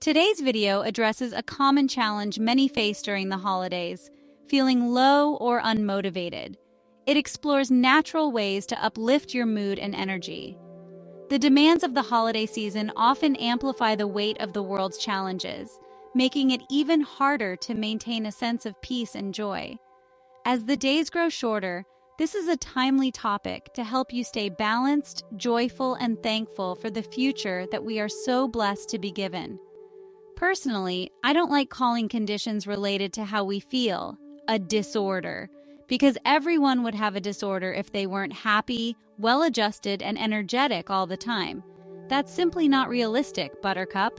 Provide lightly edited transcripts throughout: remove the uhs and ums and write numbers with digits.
Today's video addresses a common challenge many face during the holidays, feeling low or unmotivated. It explores natural ways to uplift your mood and energy. The demands of the holiday season often amplify the weight of the world's challenges, making it even harder to maintain a sense of peace and joy. As the days grow shorter, this is a timely topic to help you stay balanced, joyful, and thankful for the future that we are so blessed to be given. Personally, I don't like calling conditions related to how we feel a disorder, because everyone would have a disorder if they weren't happy, well-adjusted, and energetic all the time. That's simply not realistic, Buttercup.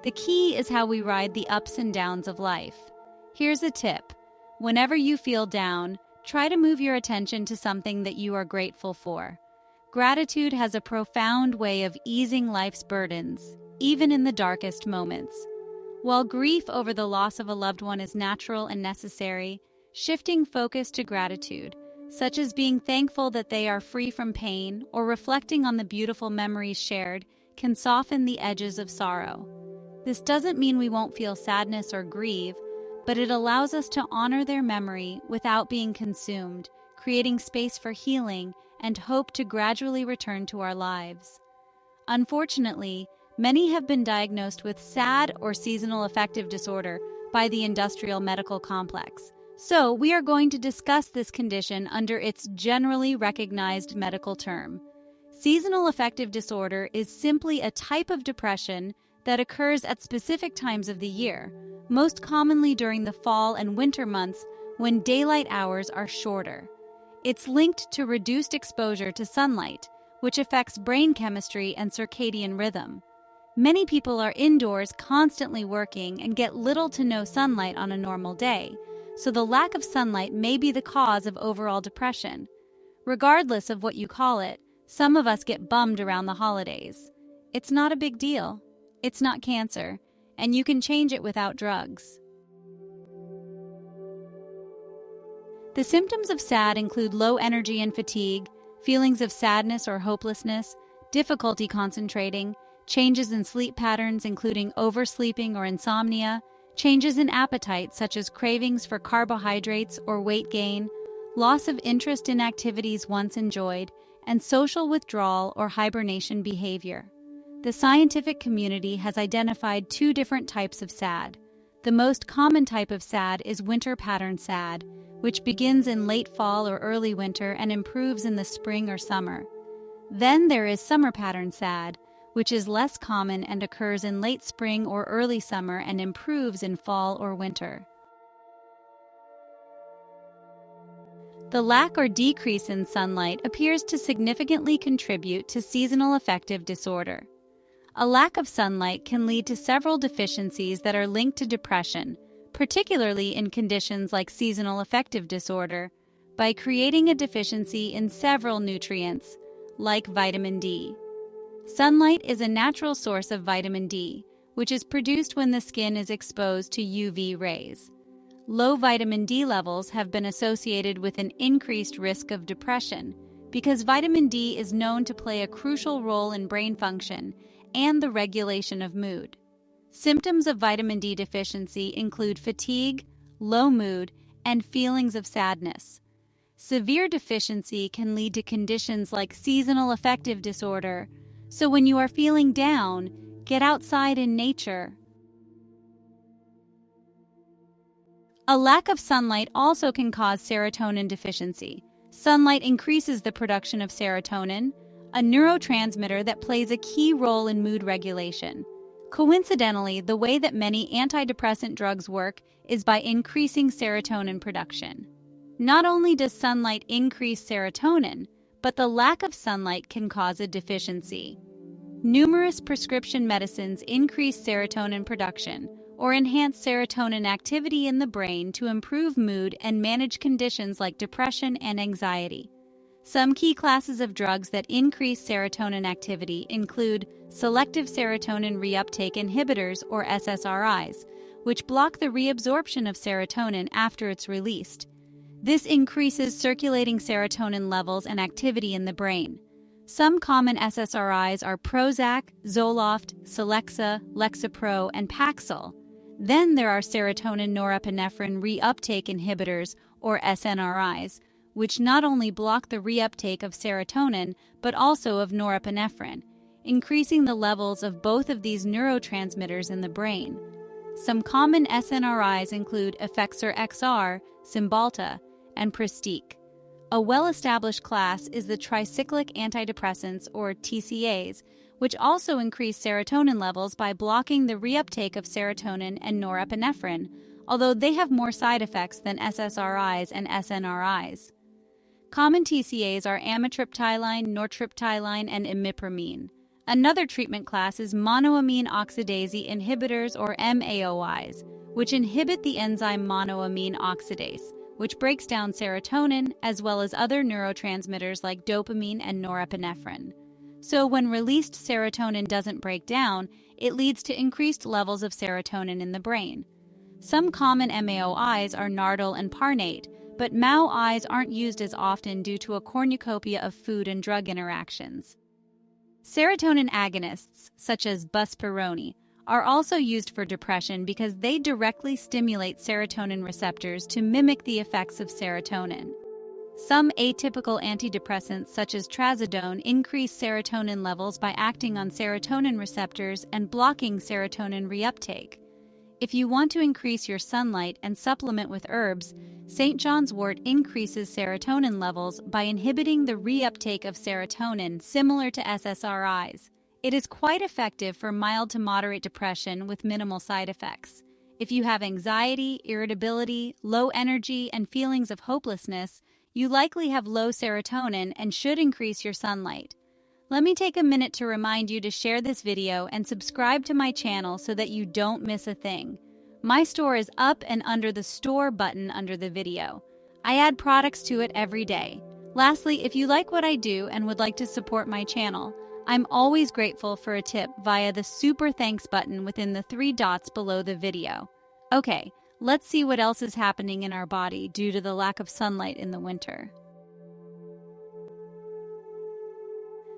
The key is how we ride the ups and downs of life. Here's a tip. Whenever you feel down, try to move your attention to something that you are grateful for. Gratitude has a profound way of easing life's burdens, even in the darkest moments. While grief over the loss of a loved one is natural and necessary, shifting focus to gratitude, such as being thankful that they are free from pain or reflecting on the beautiful memories shared, can soften the edges of sorrow. This doesn't mean we won't feel sadness or grieve, but it allows us to honor their memory without being consumed, creating space for healing and hope to gradually return to our lives. Unfortunately, many have been diagnosed with SAD or seasonal affective disorder by the industrial medical complex. So, we are going to discuss this condition under its generally recognized medical term. Seasonal affective disorder is simply a type of depression that occurs at specific times of the year, most commonly during the fall and winter months when daylight hours are shorter. It's linked to reduced exposure to sunlight, which affects brain chemistry and circadian rhythm. Many people are indoors constantly working and get little to no sunlight on a normal day, so the lack of sunlight may be the cause of overall depression. Regardless of what you call it, some of us get bummed around the holidays. It's not a big deal. It's not cancer, and you can change it without drugs. The symptoms of SAD include low energy and fatigue, feelings of sadness or hopelessness, difficulty concentrating, changes in sleep patterns including oversleeping or insomnia, changes in appetite such as cravings for carbohydrates or weight gain, loss of interest in activities once enjoyed, and social withdrawal or hibernation behavior. The scientific community has identified two different types of SAD. The most common type of SAD is winter pattern SAD, which begins in late fall or early winter and improves in the spring or summer. Then there is summer pattern SAD, which is less common and occurs in late spring or early summer and improves in fall or winter. The lack or decrease in sunlight appears to significantly contribute to seasonal affective disorder. A lack of sunlight can lead to several deficiencies that are linked to depression, particularly in conditions like seasonal affective disorder, by creating a deficiency in several nutrients, like vitamin D. Sunlight is a natural source of vitamin D, which is produced when the skin is exposed to UV rays. Low vitamin D levels have been associated with an increased risk of depression because vitamin D is known to play a crucial role in brain function and the regulation of mood. Symptoms of vitamin D deficiency include fatigue, low mood, and feelings of sadness. Severe deficiency can lead to conditions like seasonal affective disorder, so when you are feeling down, get outside in nature. A lack of sunlight also can cause serotonin deficiency. Sunlight increases the production of serotonin, a neurotransmitter that plays a key role in mood regulation. Coincidentally, the way that many antidepressant drugs work is by increasing serotonin production. Not only does sunlight increase serotonin, but the lack of sunlight can cause a deficiency. Numerous prescription medicines increase serotonin production or enhance serotonin activity in the brain to improve mood and manage conditions like depression and anxiety. Some key classes of drugs that increase serotonin activity include selective serotonin reuptake inhibitors or SSRIs, which block the reabsorption of serotonin after it's released. This increases circulating serotonin levels and activity in the brain. Some common SSRIs are Prozac, Zoloft, Celexa, Lexapro, and Paxil. Then there are serotonin norepinephrine reuptake inhibitors, or SNRIs, which not only block the reuptake of serotonin but also of norepinephrine, increasing the levels of both of these neurotransmitters in the brain. Some common SNRIs include Effexor XR, Cymbalta, and Pristiq. A well-established class is the tricyclic antidepressants, or TCAs, which also increase serotonin levels by blocking the reuptake of serotonin and norepinephrine, although they have more side effects than SSRIs and SNRIs. Common TCAs are amitriptyline, nortriptyline, and imipramine. Another treatment class is monoamine oxidase inhibitors, or MAOIs, which inhibit the enzyme monoamine oxidase, which breaks down serotonin as well as other neurotransmitters like dopamine and norepinephrine. So when released serotonin doesn't break down, it leads to increased levels of serotonin in the brain. Some common MAOIs are Nardil and Parnate, but MAOIs aren't used as often due to a cornucopia of food and drug interactions. Serotonin agonists, such as buspirone, are also used for depression because they directly stimulate serotonin receptors to mimic the effects of serotonin. Some atypical antidepressants, such as trazodone, increase serotonin levels by acting on serotonin receptors and blocking serotonin reuptake. If you want to increase your sunlight and supplement with herbs, St. John's wort increases serotonin levels by inhibiting the reuptake of serotonin, similar to SSRIs. It is quite effective for mild to moderate depression with minimal side effects. If you have anxiety, irritability, low energy, and feelings of hopelessness, you likely have low serotonin and should increase your sunlight. Let me take a minute to remind you to share this video and subscribe to my channel so that you don't miss a thing. My store is up and under the store button under the video. I add products to it every day. Lastly, if you like what I do and would like to support my channel, I'm always grateful for a tip via the super thanks button within the 3 dots below the video. Okay, let's see what else is happening in our body due to the lack of sunlight in the winter.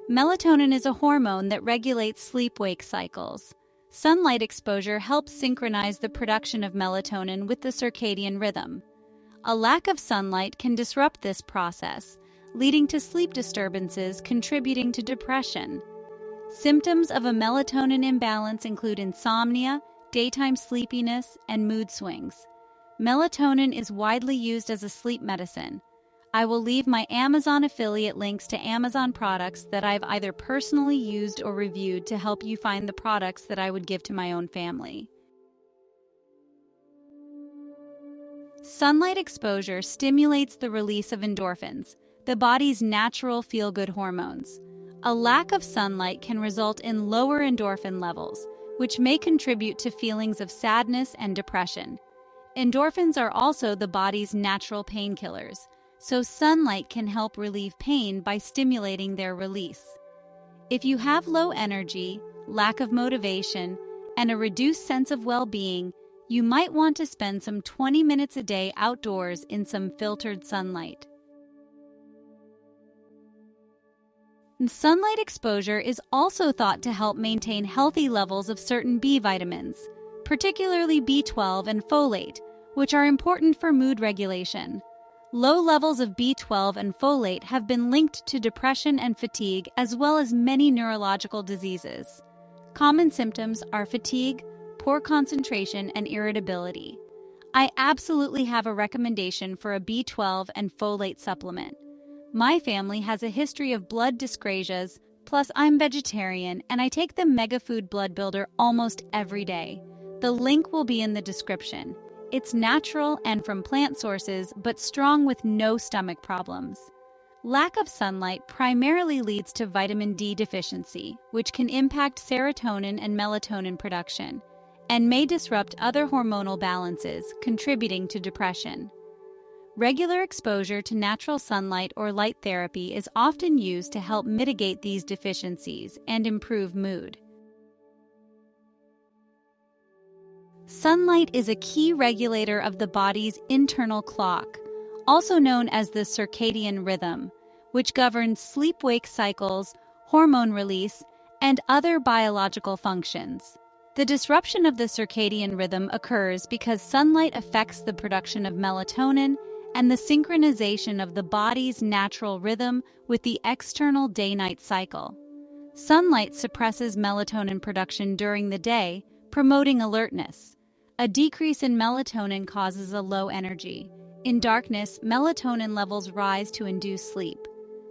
Melatonin is a hormone that regulates sleep-wake cycles. Sunlight exposure helps synchronize the production of melatonin with the circadian rhythm. A lack of sunlight can disrupt this process, leading to sleep disturbances contributing to depression. Symptoms of a melatonin imbalance include insomnia, daytime sleepiness, and mood swings. Melatonin is widely used as a sleep medicine. I will leave my Amazon affiliate links to Amazon products that I've either personally used or reviewed to help you find the products that I would give to my own family. Sunlight exposure stimulates the release of endorphins, the body's natural feel-good hormones. A lack of sunlight can result in lower endorphin levels, which may contribute to feelings of sadness and depression. Endorphins are also the body's natural painkillers, so sunlight can help relieve pain by stimulating their release. If you have low energy, lack of motivation, and a reduced sense of well-being, you might want to spend some 20 minutes a day outdoors in some filtered sunlight. Sunlight exposure is also thought to help maintain healthy levels of certain B vitamins, particularly B12 and folate, which are important for mood regulation. Low levels of B12 and folate have been linked to depression and fatigue, as well as many neurological diseases. Common symptoms are fatigue, poor concentration, and irritability. I absolutely have a recommendation for a B12 and folate supplement. My family has a history of blood dyscrasias, plus I'm vegetarian and I take the MegaFood Blood Builder almost every day. The link will be in the description. It's natural and from plant sources, but strong with no stomach problems. Lack of sunlight primarily leads to vitamin D deficiency, which can impact serotonin and melatonin production, and may disrupt other hormonal balances, contributing to depression. Regular exposure to natural sunlight or light therapy is often used to help mitigate these deficiencies and improve mood. Sunlight is a key regulator of the body's internal clock, also known as the circadian rhythm, which governs sleep-wake cycles, hormone release, and other biological functions. The disruption of the circadian rhythm occurs because sunlight affects the production of melatonin and the synchronization of the body's natural rhythm with the external day-night cycle. Sunlight suppresses melatonin production during the day, promoting alertness. A decrease in melatonin causes a low energy. In darkness, melatonin levels rise to induce sleep.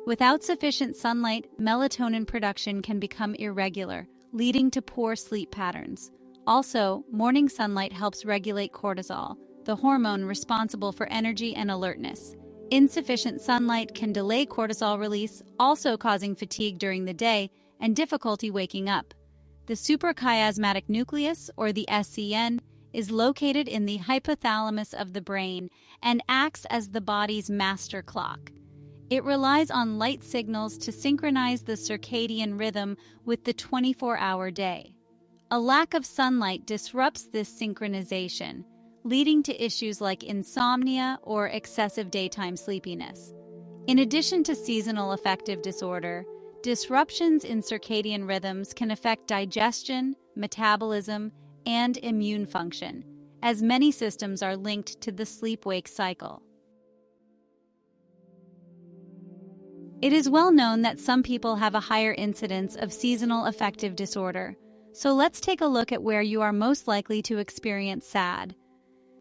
Without sufficient sunlight, melatonin production can become irregular, leading to poor sleep patterns. Also, morning sunlight helps regulate cortisol, the hormone responsible for energy and alertness. Insufficient sunlight can delay cortisol release, also causing fatigue during the day and difficulty waking up. The suprachiasmatic nucleus, or the SCN, is located in the hypothalamus of the brain and acts as the body's master clock. It relies on light signals to synchronize the circadian rhythm with the 24-hour day. A lack of sunlight disrupts this synchronization, leading to issues like insomnia or excessive daytime sleepiness. In addition to seasonal affective disorder, disruptions in circadian rhythms can affect digestion, metabolism, and immune function, as many systems are linked to the sleep-wake cycle. It is well known that some people have a higher incidence of seasonal affective disorder, so let's take a look at where you are most likely to experience SAD.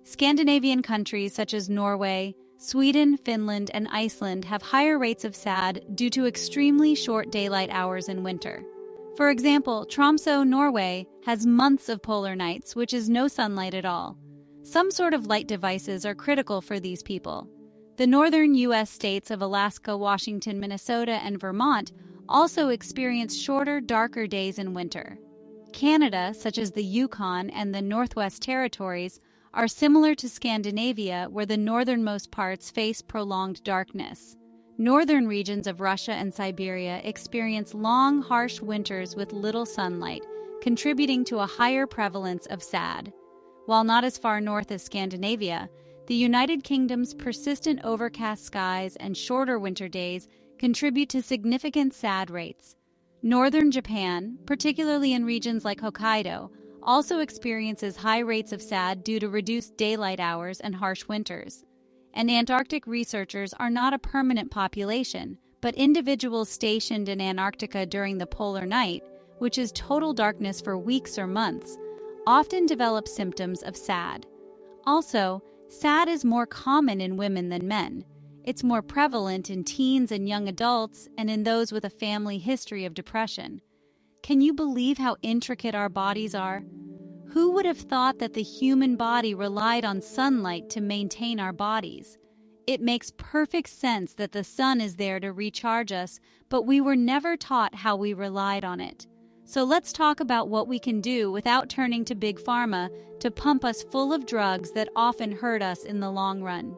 Scandinavian countries such as Norway, Sweden, Finland, and Iceland have higher rates of SAD due to extremely short daylight hours in winter. For example, Tromsø, Norway, has months of polar nights, which is no sunlight at all. Some sort of light devices are critical for these people. The northern U.S. states of Alaska, Washington, Minnesota, and Vermont also experience shorter, darker days in winter. Canada, such as the Yukon and the Northwest Territories, are similar to Scandinavia, where the northernmost parts face prolonged darkness. Northern regions of Russia and Siberia experience long, harsh winters with little sunlight, contributing to a higher prevalence of SAD. While not as far north as Scandinavia, the United Kingdom's persistent overcast skies and shorter winter days contribute to significant SAD rates. Northern Japan, particularly in regions like Hokkaido, also experiences high rates of SAD due to reduced daylight hours and harsh winters. And Antarctic researchers are not a permanent population, but individuals stationed in Antarctica during the polar night, which is total darkness for weeks or months, often develop symptoms of SAD. Also, SAD is more common in women than men. It's more prevalent in teens and young adults and in those with a family history of depression. Can you believe how intricate our bodies are? Who would have thought that the human body relied on sunlight to maintain our bodies? It makes perfect sense that the sun is there to recharge us, but we were never taught how we relied on it. So let's talk about what we can do without turning to Big Pharma to pump us full of drugs that often hurt us in the long run.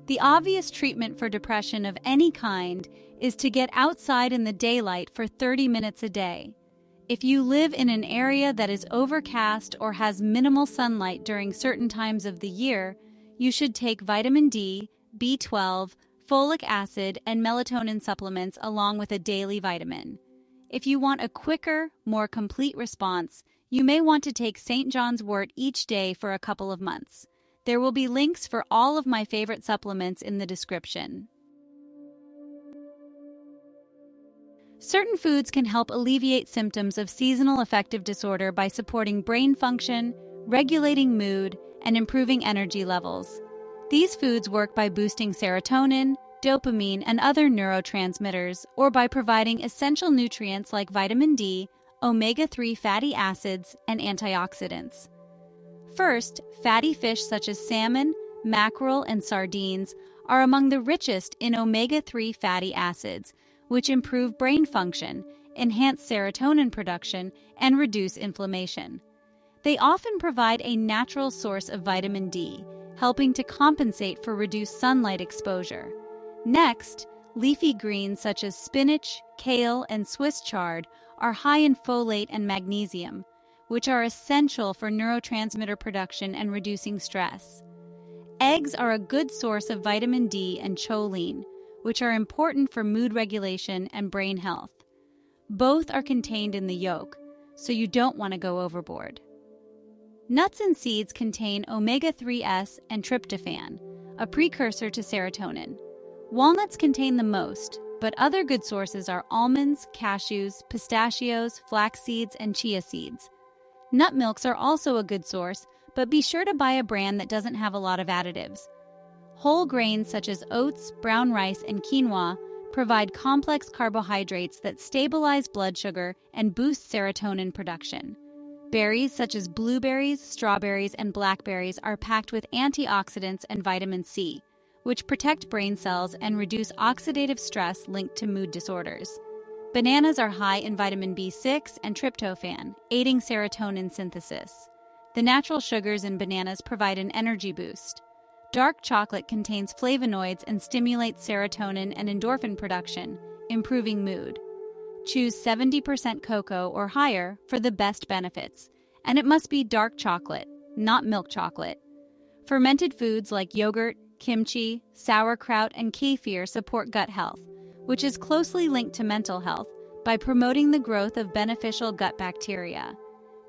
The obvious treatment for depression of any kind is to get outside in the daylight for 30 minutes a day. If you live in an area that is overcast or has minimal sunlight during certain times of the year, you should take vitamin D, B12, folic acid, and melatonin supplements along with a daily vitamin. If you want a quicker, more complete response, you may want to take St. John's wort each day for a couple of months. There will be links for all of my favorite supplements in the description. Certain foods can help alleviate symptoms of seasonal affective disorder by supporting brain function, regulating mood, and improving energy levels. These foods work by boosting serotonin, dopamine, and other neurotransmitters, or by providing essential nutrients like vitamin D, omega-3 fatty acids, and antioxidants. First, fatty fish such as salmon, mackerel, and sardines are among the richest in omega-3 fatty acids, which improve brain function, enhance serotonin production, and reduce inflammation. They often provide a natural source of vitamin D, helping to compensate for reduced sunlight exposure. Next, leafy greens such as spinach, kale, and Swiss chard are high in folate and magnesium, which are essential for neurotransmitter production and reducing stress. Eggs are a good source of vitamin D and choline, which are important for mood regulation and brain health. Both are contained in the yolk, so you don't want to go overboard. Nuts and seeds contain omega-3s and tryptophan, a precursor to serotonin. Walnuts contain the most, but other good sources are almonds, cashews, pistachios, flax seeds, and chia seeds. Nut milks are also a good source, but be sure to buy a brand that doesn't have a lot of additives. Whole grains such as oats, brown rice, and quinoa provide complex carbohydrates that stabilize blood sugar and boost serotonin production. Berries such as blueberries, strawberries, and blackberries are packed with antioxidants and vitamin C, which protect brain cells and reduce oxidative stress linked to mood disorders. Bananas are high in vitamin B6 and tryptophan, aiding serotonin synthesis. The natural sugars in bananas provide an energy boost. Dark chocolate contains flavonoids and stimulates serotonin and endorphin production, improving mood. Choose 70% cocoa or higher for the best benefits, and it must be dark chocolate, not milk chocolate. Fermented foods like yogurt, kimchi, sauerkraut, and kefir support gut health, which is closely linked to mental health by promoting the growth of beneficial gut bacteria.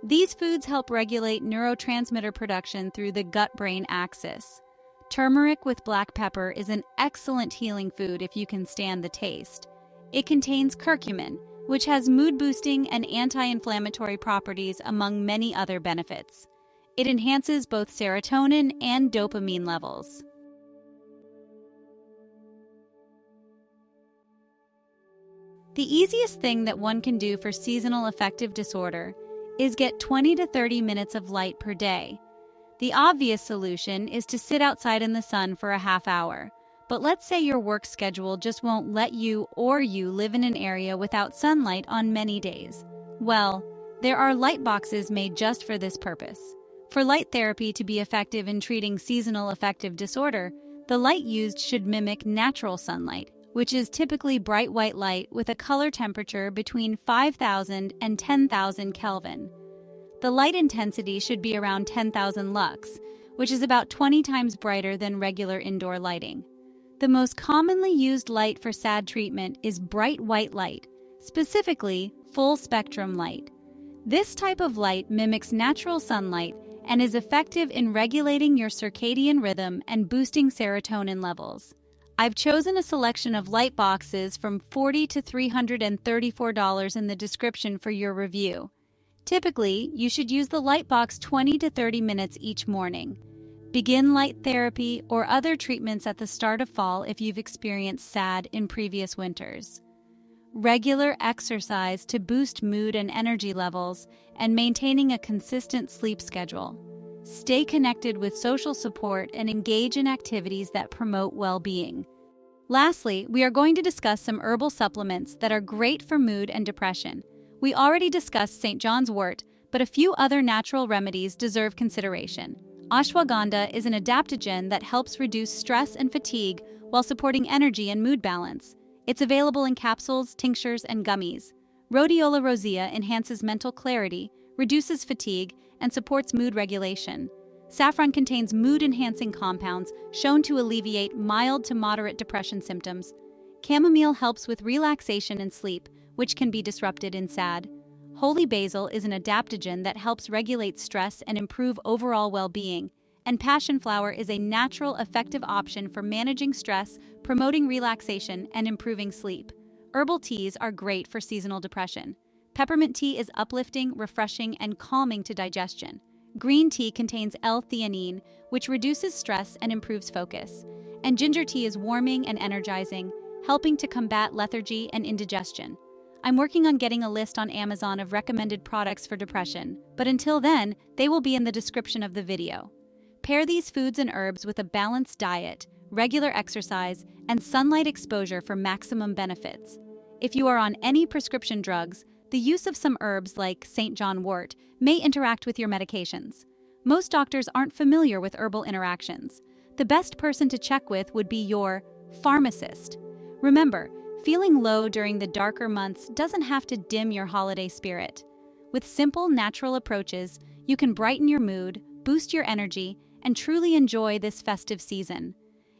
These foods help regulate neurotransmitter production through the gut-brain axis. Turmeric with black pepper is an excellent healing food if you can stand the taste. It contains curcumin, which has mood-boosting and anti-inflammatory properties among many other benefits. It enhances both serotonin and dopamine levels. The easiest thing that one can do for seasonal affective disorder is get 20 to 30 minutes of light per day. The obvious solution is to sit outside in the sun for a half hour. But let's say your work schedule just won't let you live in an area without sunlight on many days. Well, there are light boxes made just for this purpose. For light therapy to be effective in treating seasonal affective disorder, the light used should mimic natural sunlight, which is typically bright white light with a color temperature between 5,000 and 10,000 Kelvin. The light intensity should be around 10,000 lux, which is about 20 times brighter than regular indoor lighting. The most commonly used light for SAD treatment is bright white light, specifically full-spectrum light. This type of light mimics natural sunlight and is effective in regulating your circadian rhythm and boosting serotonin levels. I've chosen a selection of light boxes from $40 to $334 in the description for your review. Typically, you should use the light box 20 to 30 minutes each morning. Begin light therapy or other treatments at the start of fall if you've experienced SAD in previous winters. Regular exercise to boost mood and energy levels, and maintaining a consistent sleep schedule. Stay connected with social support and engage in activities that promote well-being. Lastly, we are going to discuss some herbal supplements that are great for mood and depression. We already discussed St. John's wort, but a few other natural remedies deserve consideration. Ashwagandha is an adaptogen that helps reduce stress and fatigue while supporting energy and mood balance. It's available in capsules, tinctures, and gummies. Rhodiola rosea enhances mental clarity, reduces fatigue, and supports mood regulation. Saffron contains mood-enhancing compounds shown to alleviate mild to moderate depression symptoms. Chamomile helps with relaxation and sleep, which can be disrupted in SAD. Holy basil is an adaptogen that helps regulate stress and improve overall well-being. And passion flower is a natural, effective option for managing stress, promoting relaxation, and improving sleep. Herbal teas are great for seasonal depression. Peppermint tea is uplifting, refreshing, and calming to digestion. Green tea contains L-theanine, which reduces stress and improves focus. And ginger tea is warming and energizing, helping to combat lethargy and indigestion. I'm working on getting a list on Amazon of recommended products for depression, but until then, they will be in the description of the video. Pair these foods and herbs with a balanced diet, regular exercise, and sunlight exposure for maximum benefits. If you are on any prescription drugs, the use of some herbs like St. John wort may interact with your medications. Most doctors aren't familiar with herbal interactions. The best person to check with would be your pharmacist. Remember, feeling low during the darker months doesn't have to dim your holiday spirit. With simple, natural approaches, you can brighten your mood, boost your energy, and truly enjoy this festive season.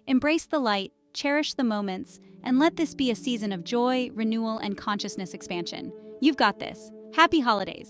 Embrace the light, cherish the moments, and let this be a season of joy, renewal, and consciousness expansion. You've got this. Happy holidays!